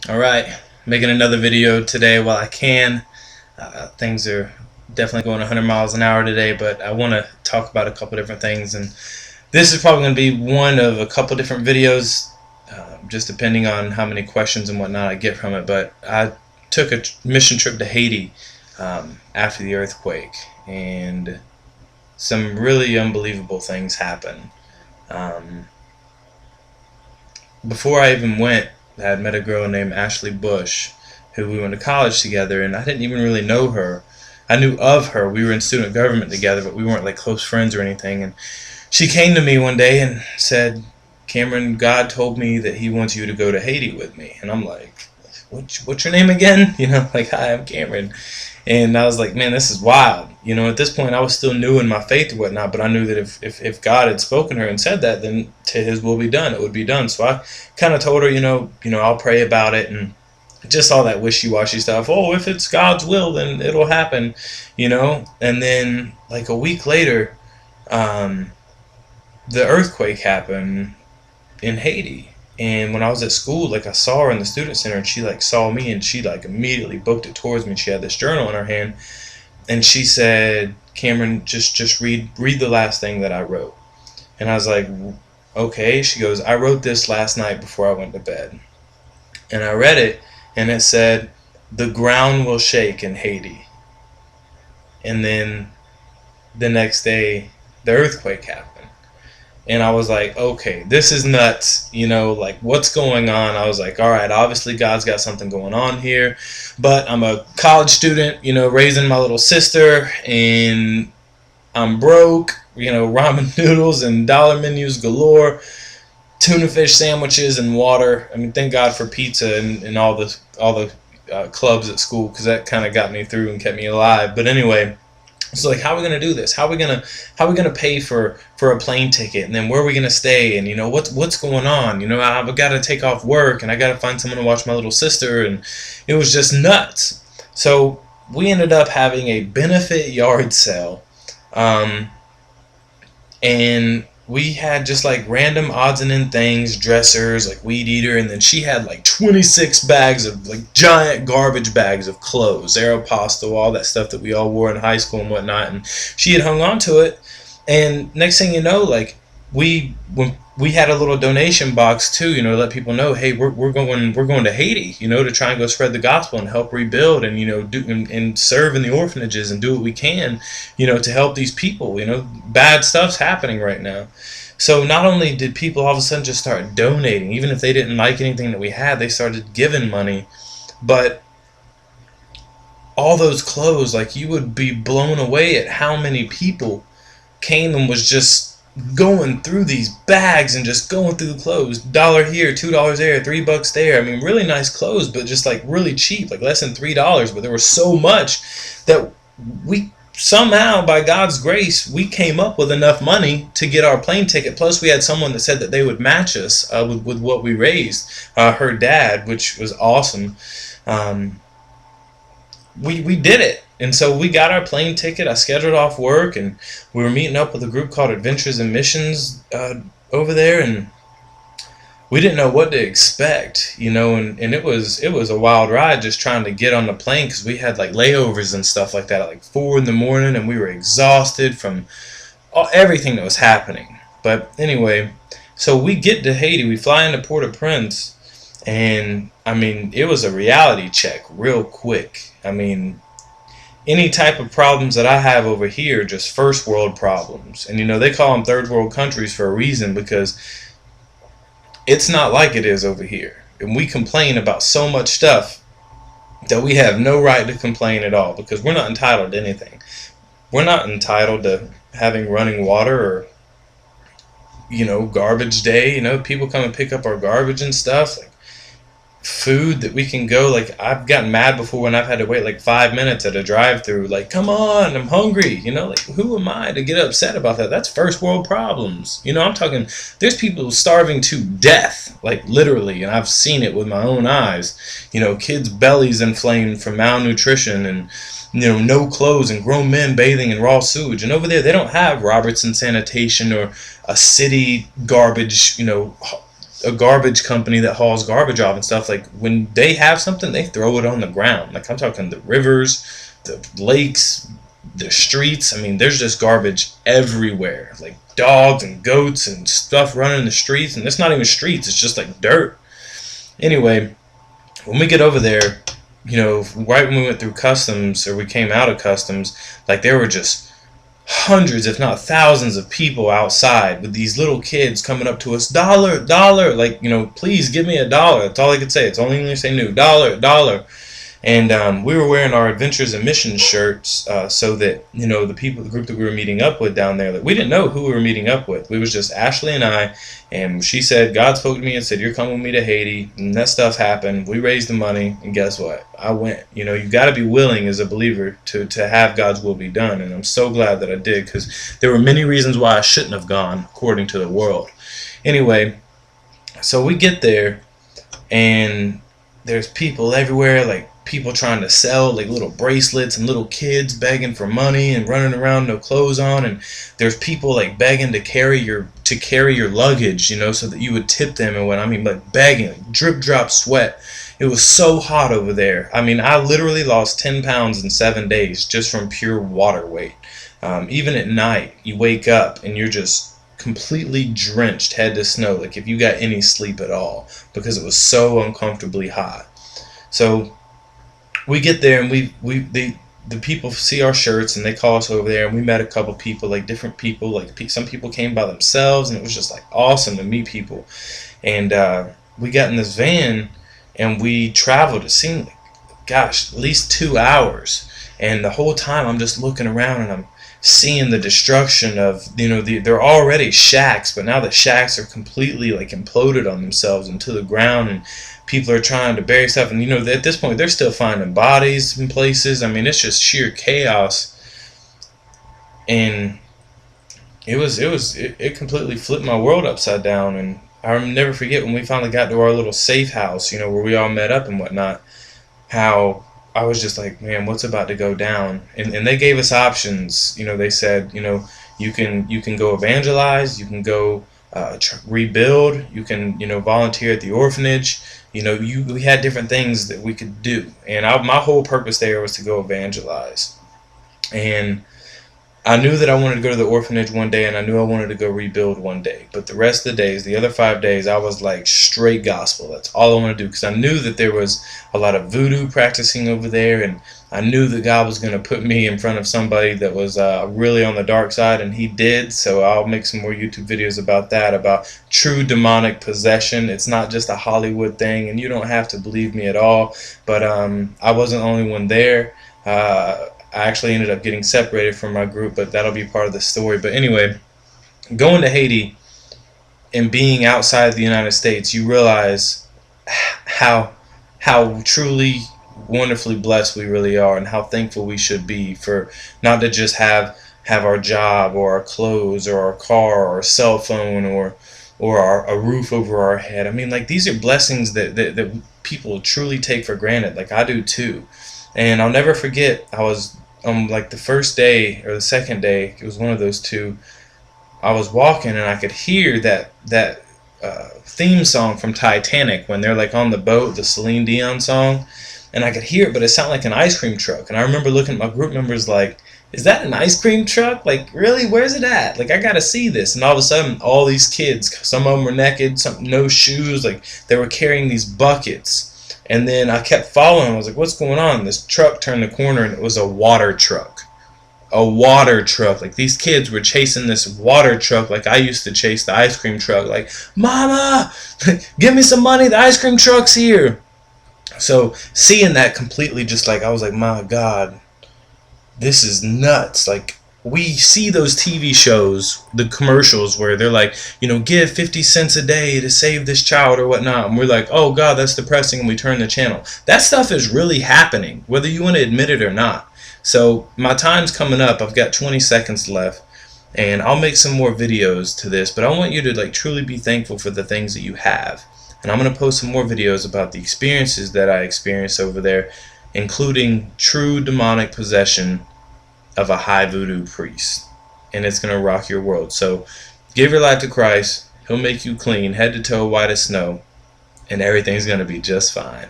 Alright, making another video today while I can. Things are definitely going 100 miles an hour today, but I want to talk about a couple different things. And this is probably going to be one of a couple different videos, just depending on how many questions and whatnot I get from it. But I took a mission trip to Haiti after the earthquake, and some really unbelievable things happened. Um, Before I even went, I had met a girl named Ashley Bush, who we went to college together, and I didn't even really know her. I knew of her. We were in student government together, but we weren't like close friends or anything. And she came to me one day and said, "Cameron, God told me that He wants you to go to Haiti with me." And I'm like, "What's your name again?" Like, "Hi, I'm Cameron." And I was like, "Man, this is wild." At this point, I was still new in my faith or whatnot, but I knew that if God had spoken to her and said that, then to His will be done. It would be done. So I kind of told her, I'll pray about it, and just all that wishy-washy stuff. Oh, if it's God's will, then it'll happen. And then like a week later, um, the earthquake happened in Haiti. And when I was at school, like, I saw her in the student center, and she like saw me, and she like immediately booked it towards me. She had this journal in her hand, and she said, "Cameron, just read the last thing that I wrote." And I was like, "Okay." She goes, "I wrote this last night before I went to bed." And I read it, and it said, "The ground will shake in Haiti." And then the next day, the earthquake happened. And I was like, "Okay, this is nuts." Like, what's going on? I was like, all right, obviously God's got something going on here. But I'm a college student, raising my little sister, and I'm broke, ramen noodles and dollar menus galore, tuna fish sandwiches and water. I mean, thank God for pizza and all the clubs at school, because that kind of got me through and kept me alive. But anyway, so like, how are we gonna do this? How are we gonna pay for a plane ticket, and then where are we gonna stay? And what's going on? I've got to take off work, and I got to find someone to watch my little sister, and it was just nuts. So we ended up having a benefit yard sale, um, and we had just like random odds and end things, dressers, like weed eater, and then she had like 26 bags of like giant garbage bags of clothes, Aeropostale, all that stuff that we all wore in high school and whatnot, and she had hung on to it. And next thing you know, like, we had a little donation box too, to let people know, hey, we're going to Haiti, to try and go spread the gospel and help rebuild, and do and serve in the orphanages and do what we can, to help these people. Bad stuff's happening right now. So not only did people all of a sudden just start donating, even if they didn't like anything that we had, they started giving money. But all those clothes, like, you would be blown away at how many people came and was just going through these bags and just going through the clothes. $1 here, $2 there, $3 there. I mean, really nice clothes, but just like really cheap, like less than $3. But there was so much that we somehow, by God's grace, we came up with enough money to get our plane ticket. Plus, we had someone that said that they would match us with what we raised. Her dad, which was awesome. Um, we did it. And so we got our plane ticket. I scheduled off work, and we were meeting up with a group called Adventures and Missions over there, and we didn't know what to expect, and it was a wild ride just trying to get on the plane, because we had like layovers and stuff like that at like 4 in the morning, and we were exhausted from everything that was happening. But anyway, so we get to Haiti, we fly into Port-au-Prince, and I mean, it was a reality check real quick. I mean, any type of problems that I have over here are just first world problems. And they call them third world countries for a reason, because it's not like it is over here. And we complain about so much stuff that we have no right to complain at all, because we're not entitled to anything. We're not entitled to having running water, or garbage day. People come and pick up our garbage and stuff. Like, food that we can go, like, I've gotten mad before when I've had to wait like 5 minutes at a drive-through, like, come on, I'm hungry. Like, who am I to get upset about that? That's first world problems. I'm talking, there's people starving to death, like, literally, and I've seen it with my own eyes. Kids' bellies inflamed from malnutrition, and no clothes, and grown men bathing in raw sewage. And over there, they don't have Robertson Sanitation or a city garbage, a garbage company that hauls garbage off and stuff. Like when they have something, they throw it on the ground. Like I'm talking the rivers, the lakes, the streets. I mean, there's just garbage everywhere. Like dogs and goats and stuff running in the streets, and it's not even streets. It's just like dirt. Anyway, when we get over there, right when we went through customs, or we came out of customs, like there were just hundreds, if not thousands, of people outside with these little kids coming up to us, dollar, dollar, like, please give me $1. That's all I could say. It's only English they knew. Dollar, dollar. And we were wearing our Adventures and Missions shirts, so that, the group that we were meeting up with down there, like, we didn't know who we were meeting up with. We was just Ashley and I, and she said, God spoke to me and said, you're coming with me to Haiti, and that stuff happened. We raised the money, and guess what? I went. You got to be willing as a believer to have God's will be done, and I'm so glad that I did, because there were many reasons why I shouldn't have gone, according to the world. Anyway, so we get there, and there's people everywhere, like, people trying to sell like little bracelets, and little kids begging for money and running around no clothes on, and there's people like begging to carry your luggage, so that you would tip them. And when I mean like begging, like drip drop sweat. It was so hot over there. I mean, I literally lost 10 pounds in 7 days just from pure water weight. Even at night, you wake up and you're just completely drenched head to snow, like if you got any sleep at all, because it was so uncomfortably hot. So we get there, and the people see our shirts, and they call us over there, and we met a couple people, like different people, like some people came by themselves, and it was just like awesome to meet people. And we got in this van, and we traveled, it seemed like, gosh, at least 2 hours. And the whole time I'm just looking around, and I'm seeing the destruction of, they're already shacks, but now the shacks are completely like imploded on themselves into the ground, and people are trying to bury stuff, and at this point they're still finding bodies in places. I mean, it's just sheer chaos, and it completely flipped my world upside down. And I'll never forget when we finally got to our little safe house, where we all met up and whatnot, how I was just like, man, what's about to go down? And they gave us options. They said, you can go evangelize, you can go rebuild, you can volunteer at the orphanage. We had different things that we could do, and my whole purpose there was to go evangelize. And I knew that I wanted to go to the orphanage one day, and I knew I wanted to go rebuild one day. But the rest of the days, the other 5 days, I was like straight gospel. That's all I want to do, because I knew that there was a lot of voodoo practicing over there, and I knew that God was going to put me in front of somebody that was really on the dark side, and He did. So I'll make some more YouTube videos about that, about true demonic possession. It's not just a Hollywood thing, and you don't have to believe me at all. But I wasn't the only one there. I actually ended up getting separated from my group, but that'll be part of the story. But anyway, going to Haiti and being outside of the United States, you realize how truly wonderfully blessed we really are, and how thankful we should be for not to just have our job, or our clothes, or our car, or our cell phone, or a roof over our head. I mean, like, these are blessings that people truly take for granted, like I do too. And I'll never forget, I was like the first day or the second day, it was one of those two, I was walking, and I could hear that theme song from Titanic, when they're like on the boat, the Celine Dion song, and I could hear it, but it sounded like an ice cream truck. And I remember looking at my group members like, is that an ice cream truck? Like, really? Where's it at? Like, I gotta see this. And all of a sudden, all these kids, some of them were naked, some no shoes, like they were carrying these buckets. And then I kept following. I was like, what's going on? This truck turned the corner, and it was a water truck. A water truck. Like, these kids were chasing this water truck like I used to chase the ice cream truck. Like, Mama, give me some money. The ice cream truck's here. So seeing that completely, just like, I was like, my God, this is nuts. Like, we see those TV shows, the commercials where they're like, give 50 cents a day to save this child or whatnot. And we're like, oh God, that's depressing. And we turn the channel. That stuff is really happening, whether you want to admit it or not. So my time's coming up. I've got 20 seconds left, and I'll make some more videos to this, but I want you to like truly be thankful for the things that you have. And I'm going to post some more videos about the experiences that I experienced over there, including true demonic possession of a high voodoo priest. And it's going to rock your world. So give your life to Christ. He'll make you clean, head to toe, white as snow, and everything's gonna be just fine.